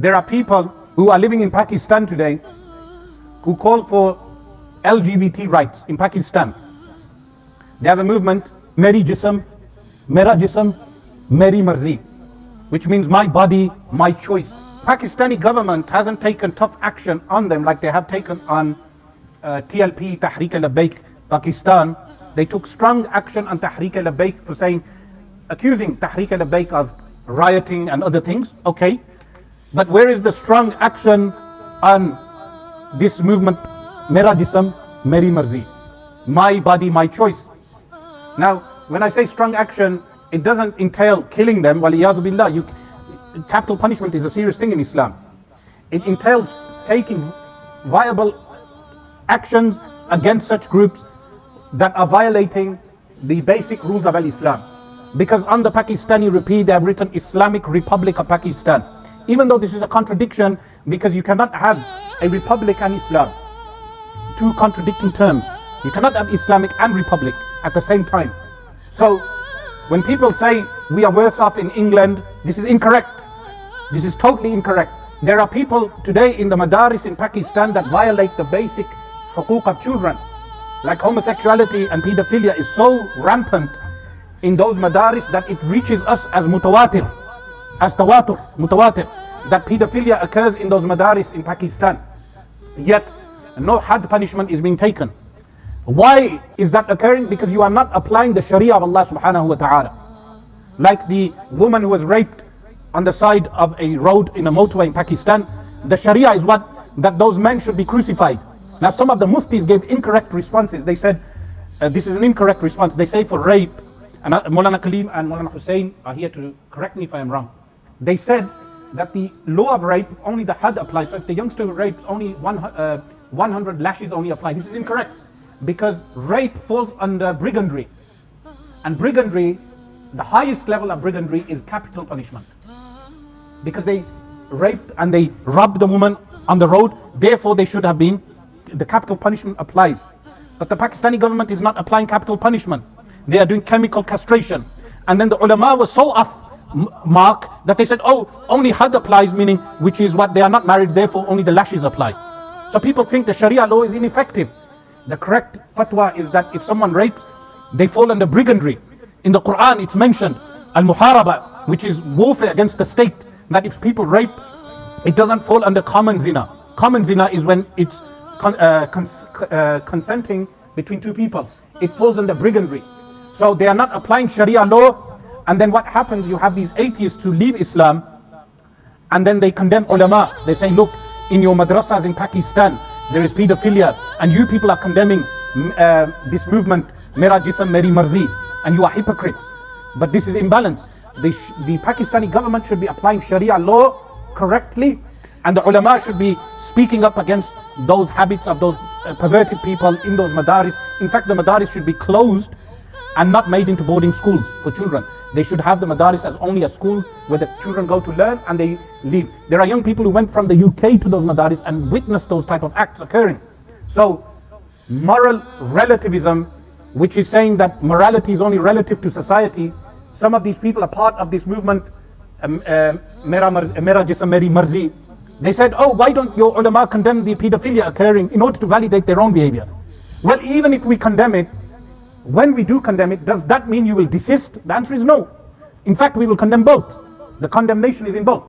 There are people who are living in Pakistan today who call for LGBT rights in Pakistan. They have a movement, Mera Jism Meri Marzi, which means my body, my choice. Pakistani government hasn't taken tough action on them like they have taken on TLP, Tehreek-e-Labbaik, Pakistan. They took strong action on Tehreek-e-Labbaik for accusing Tehreek-e-Labbaik of rioting and other things. Okay, but where is the strong action on this movement, Mera Jism Meri Marzi, my body, my choice? Now, when I say strong action, it doesn't entail killing them. Waliyadu billah. Capital punishment is a serious thing in Islam. It entails taking viable actions against such groups that are violating the basic rules of Islam. Because on the Pakistani rupee, they have written Islamic Republic of Pakistan. Even though this is a contradiction, because you cannot have a republic and Islam, two contradicting terms. You cannot have Islamic and republic at the same time. So when people say we are worse off in England, this is incorrect. This is totally incorrect. There are people today in the Madaris in Pakistan that violate the basic hukuk of children. Like homosexuality and pedophilia is so rampant in those Madaris that it reaches us as mutawatir, that pedophilia occurs in those Madaris in Pakistan. Yet no had punishment is being taken. Why is that occurring? Because you are not applying the Sharia of Allah subhanahu wa ta'ala. Like the woman who was raped on the side of a road in a motorway in Pakistan, the Sharia is that those men should be crucified. Now some of the muftis gave incorrect responses. They said, this is an incorrect response. They say for rape, and Maulana Kaleem and Maulana Hussein are here to correct me if I am wrong. They said that the law of rape, only the had applies. So if the youngster who rapes, only 100 lashes only apply. This is incorrect. Because rape falls under brigandry. And brigandry, the highest level of brigandry is capital punishment. Because they raped and they robbed the woman on the road, therefore they should have been, the capital punishment applies. But the Pakistani government is not applying capital punishment. They are doing chemical castration. And then the ulama was so off mark that they said, oh, only had applies, meaning which is what they are not married, therefore only the lashes apply. So people think the Sharia law is ineffective. The correct fatwa is that if someone rapes, they fall under brigandry. In the Quran it's mentioned al-muharaba, which is warfare against the state, that if people rape, it doesn't fall under common zina. Common zina is when it's consenting between two people. It falls under brigandry. So they are not applying Sharia law, and then what happens, you have these atheists who leave Islam and then they condemn ulama. They say, look, in your madrasas in Pakistan there is pedophilia, and you people are condemning this movement, Mera Jism Meri Marzi, and you are hypocrites. But this is imbalance. The Pakistani government should be applying Sharia law correctly, and the ulama should be speaking up against those habits of those perverted people in those madaris. In fact, the madaris should be closed and not made into boarding schools for children. They should have the madaris as only a school where the children go to learn and they leave. There are young people who went from the UK to those madaris and witnessed those type of acts occurring. So moral relativism, which is saying that morality is only relative to society, some of these people are part of this movement, Mera Jism Meri Marzi. They said, oh, why don't your ulama condemn the pedophilia occurring in order to validate their own behavior? Well, even if we condemn it, when we do condemn it, does that mean you will desist? The answer is no. In fact, we will condemn both. The condemnation is in both.